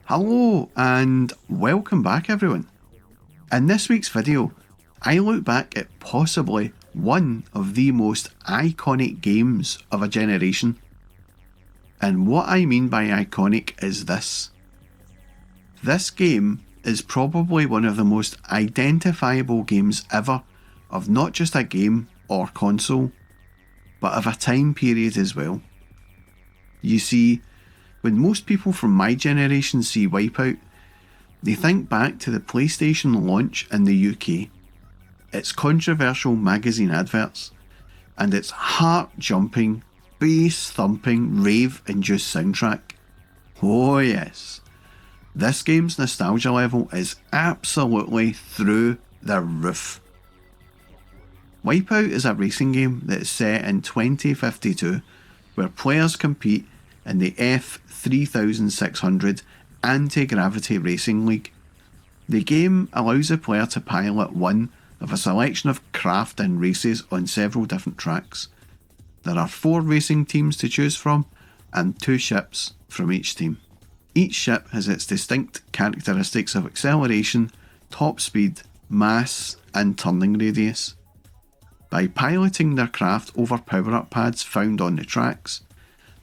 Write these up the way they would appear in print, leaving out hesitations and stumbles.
Hello and welcome back everyone. In this week's video, I look back at possibly one of the most iconic games of a generation. And what I mean by iconic is this. This game is probably one of the most identifiable games ever of not just a game or console, but of a time period as well. You see, when most people from my generation see Wipeout, they think back to the PlayStation launch in the UK, its controversial magazine adverts, and its heart-jumping, bass-thumping, rave-induced soundtrack. Oh yes, this game's nostalgia level is absolutely through the roof. Wipeout is a racing game that is set in 2052, where players compete in the F3600 Anti-Gravity Racing League. The game allows the player to pilot one of a selection of craft and races on several different tracks. There are 4 racing teams to choose from and 2 ships from each team. Each ship has its distinct characteristics of acceleration, top speed, mass and turning radius. By piloting their craft over power-up pads found on the tracks,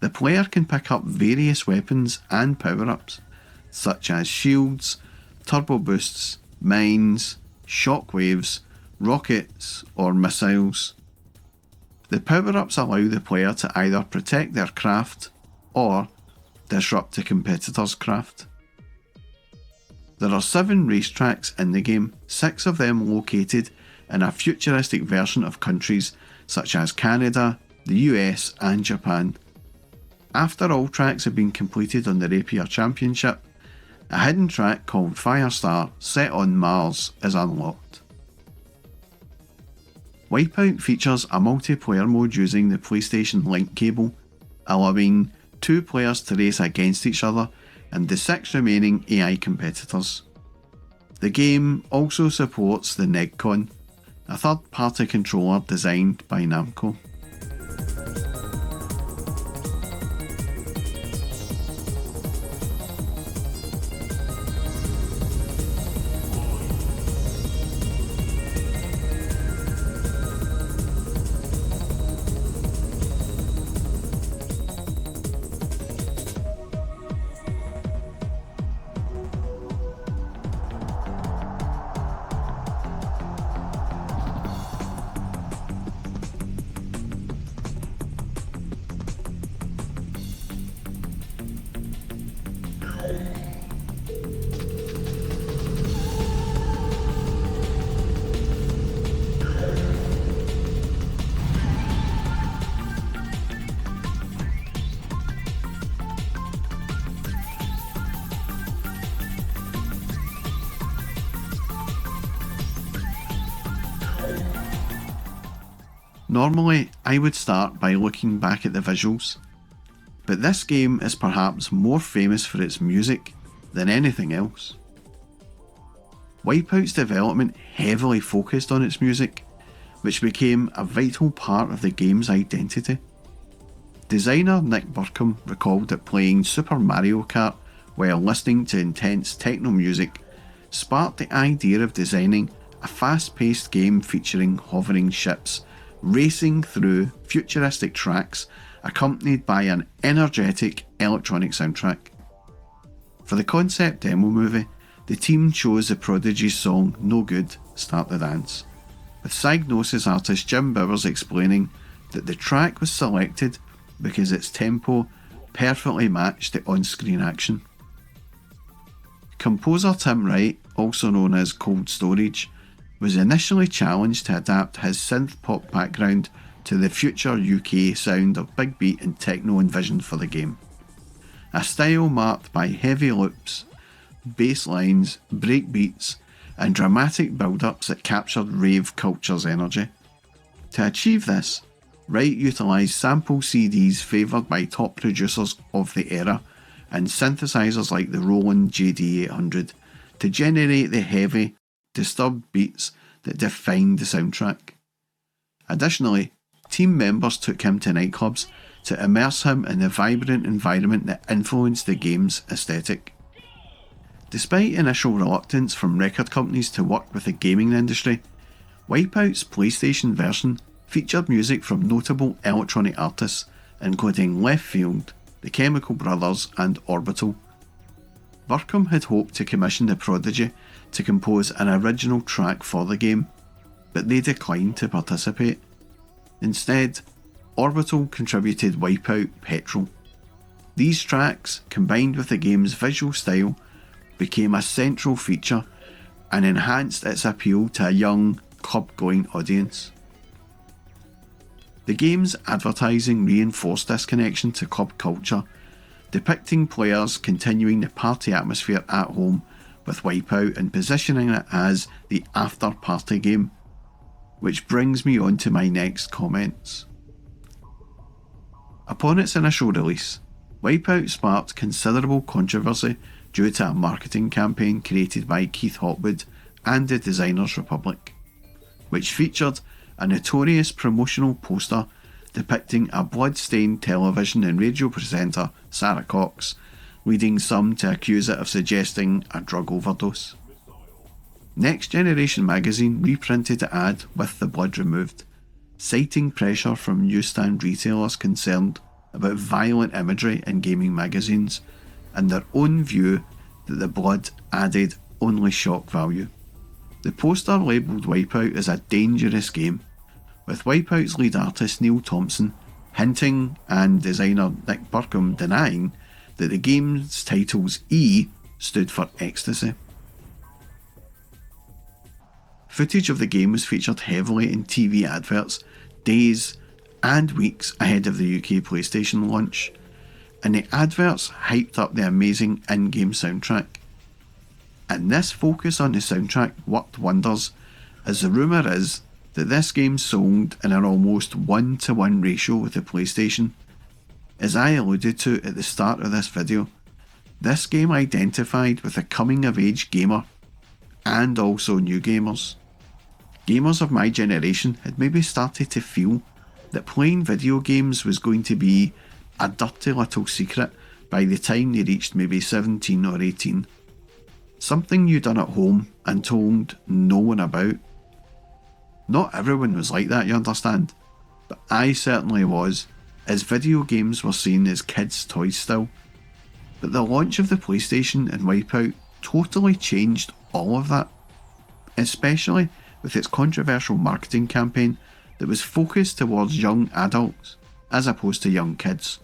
the player can pick up various weapons and power-ups, such as shields, turbo boosts, mines, shockwaves, rockets or missiles. The power-ups allow the player to either protect their craft or disrupt a competitor's craft. There are 7 racetracks in the game, 6 of them located in a futuristic version of countries such as Canada, the US and Japan. After all tracks have been completed on the Rapier Championship, a hidden track called Firestar set on Mars is unlocked. Wipeout features a multiplayer mode using the PlayStation Link cable, allowing 2 players to race against each other and the 6 remaining AI competitors. The game also supports the Negcon, a third-party controller designed by Namco. Normally, I would start by looking back at the visuals, but this game is perhaps more famous for its music than anything else. Wipeout's development heavily focused on its music, which became a vital part of the game's identity. Designer Nick Burkham recalled that playing Super Mario Kart while listening to intense techno music sparked the idea of designing a fast-paced game featuring hovering ships racing through futuristic tracks accompanied by an energetic electronic soundtrack. For the concept demo movie, the team chose the Prodigy's song No Good, Start the Dance, with Psygnosis artist Jim Bowers explaining that the track was selected because its tempo perfectly matched the on-screen action. Composer Tim Wright, also known as Cold Storage, was initially challenged to adapt his synth-pop background to the future UK sound of big beat and techno envisioned for the game. A style marked by heavy loops, bass lines, breakbeats, and dramatic build-ups that captured rave culture's energy. To achieve this, Wright utilised sample CDs favoured by top producers of the era and synthesizers like the Roland JD800 to generate the heavy, disturbed beats that defined the soundtrack. Additionally, team members took him to nightclubs to immerse him in the vibrant environment that influenced the game's aesthetic. Despite initial reluctance from record companies to work with the gaming industry, Wipeout's PlayStation version featured music from notable electronic artists including Left Field, The Chemical Brothers and Orbital. Burkham had hoped to commission the Prodigy to compose an original track for the game, but they declined to participate. Instead, Orbital contributed Wipeout Petrol. These tracks, combined with the game's visual style, became a central feature and enhanced its appeal to a young, club-going audience. The game's advertising reinforced this connection to club culture, depicting players continuing the party atmosphere at home with Wipeout and positioning it as the after-party game. Which brings me on to my next comments. Upon its initial release, Wipeout sparked considerable controversy due to a marketing campaign created by Keith Hotwood and the Designers Republic, which featured a notorious promotional poster depicting a blood-stained television and radio presenter, Sarah Cox, leading some to accuse it of suggesting a drug overdose. Next Generation magazine reprinted the ad with the blood removed, citing pressure from newsstand retailers concerned about violent imagery in gaming magazines and their own view that the blood added only shock value. The poster labelled Wipeout as a dangerous game, with Wipeout's lead artist Neil Thompson hinting and designer Nick Burkham denying that the game's title's E stood for ecstasy. Footage of the game was featured heavily in TV adverts days and weeks ahead of the UK PlayStation launch, and the adverts hyped up the amazing in-game soundtrack. And this focus on the soundtrack worked wonders, as the rumour is that this game sold in an almost 1-to-1 ratio with the PlayStation. As I alluded to at the start of this video, this game identified with a coming-of-age gamer and also new gamers. Gamers of my generation had maybe started to feel that playing video games was going to be a dirty little secret by the time they reached maybe 17 or 18. Something you done at home and told no one about. Not everyone was like that, you understand, but I certainly was, as video games were seen as kids' toys still. But the launch of the PlayStation and Wipeout totally changed all of that, especially with its controversial marketing campaign that was focused towards young adults as opposed to young kids.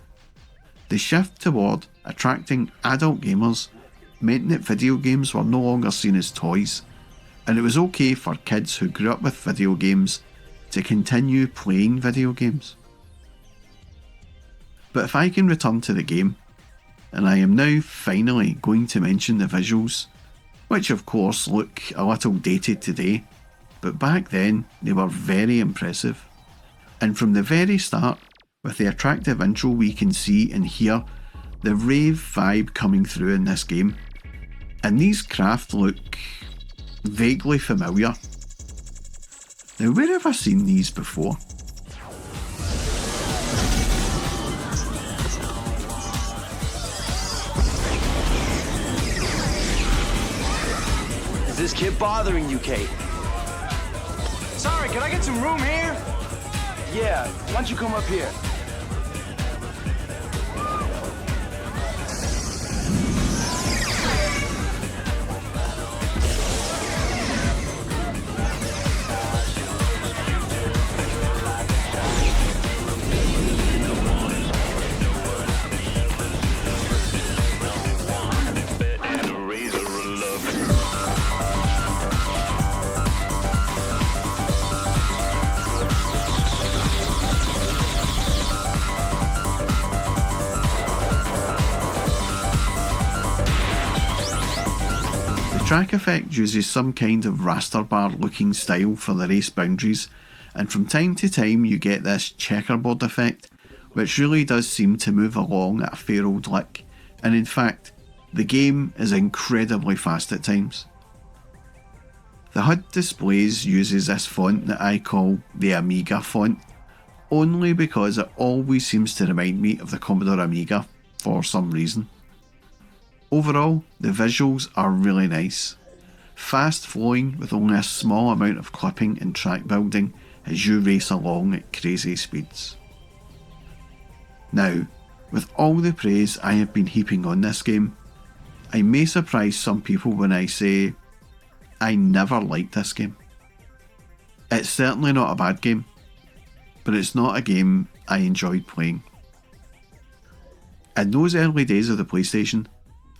The shift toward attracting adult gamers meant that video games were no longer seen as toys, and it was okay for kids who grew up with video games to continue playing video games. But if I can return to the game, and I am now finally going to mention the visuals, which of course look a little dated today, but back then they were very impressive. And from the very start, with the attractive intro we can see and hear the rave vibe coming through in this game, and these craft look vaguely familiar. Now, where have I seen these before? Is this kid bothering you, Kate? Sorry, can I get some room here? Yeah, why don't you come up here? The track effect uses some kind of raster bar looking style for the race boundaries, and from time to time you get this checkerboard effect, which really does seem to move along at a fair old lick, and in fact, the game is incredibly fast at times. The HUD displays uses this font that I call the Amiga font, only because it always seems to remind me of the Commodore Amiga for some reason. Overall, the visuals are really nice. Fast flowing with only a small amount of clipping and track building as you race along at crazy speeds. Now, with all the praise I have been heaping on this game, I may surprise some people when I say I never liked this game. It's certainly not a bad game, but it's not a game I enjoyed playing. In those early days of the PlayStation,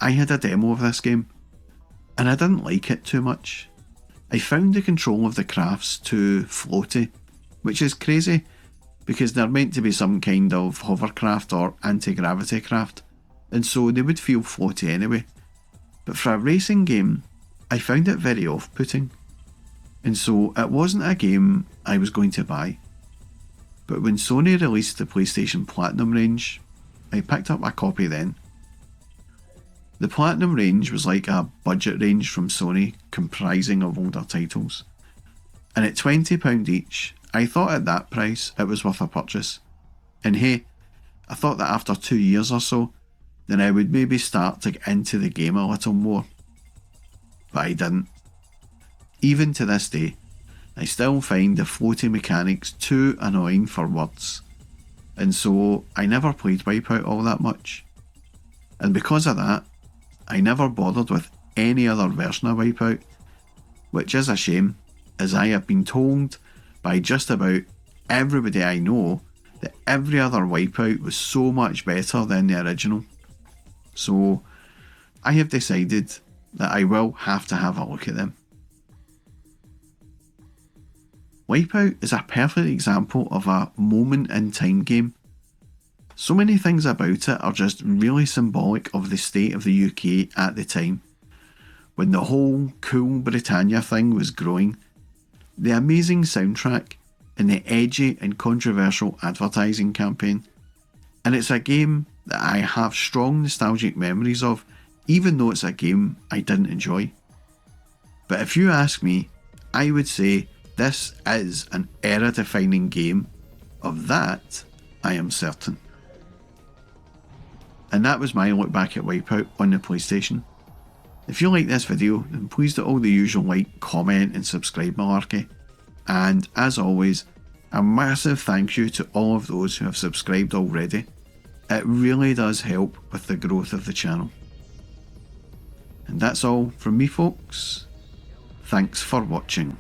I had a demo of this game, and I didn't like it too much. I found the control of the crafts too floaty, which is crazy because they're meant to be some kind of hovercraft or anti-gravity craft, and so they would feel floaty anyway. But for a racing game, I found it very off-putting, and so it wasn't a game I was going to buy. But when Sony released the PlayStation Platinum range, I picked up a copy then. The Platinum range was like a budget range from Sony comprising of older titles, and at £20 each, I thought at that price it was worth a purchase. And hey, I thought that after 2 years or so, then I would maybe start to get into the game a little more. But I didn't. Even to this day, I still find the floaty mechanics too annoying for words, and so I never played Wipeout all that much. And because of that, I never bothered with any other version of Wipeout, which is a shame, as I have been told by just about everybody I know that every other Wipeout was so much better than the original. So I have decided that I will have to have a look at them. Wipeout is a perfect example of a moment in time game. So many things about it are just really symbolic of the state of the UK at the time, when the whole cool Britannia thing was growing, the amazing soundtrack and the edgy and controversial advertising campaign. And it's a game that I have strong nostalgic memories of, even though it's a game I didn't enjoy. But if you ask me, I would say this is an era-defining game. Of that, I am certain. And that was my look back at Wipeout on the PlayStation. If you like this video, then please do all the usual like, comment and subscribe malarkey. And as always, a massive thank you to all of those who have subscribed already. It really does help with the growth of the channel. And that's all from me, folks. Thanks for watching.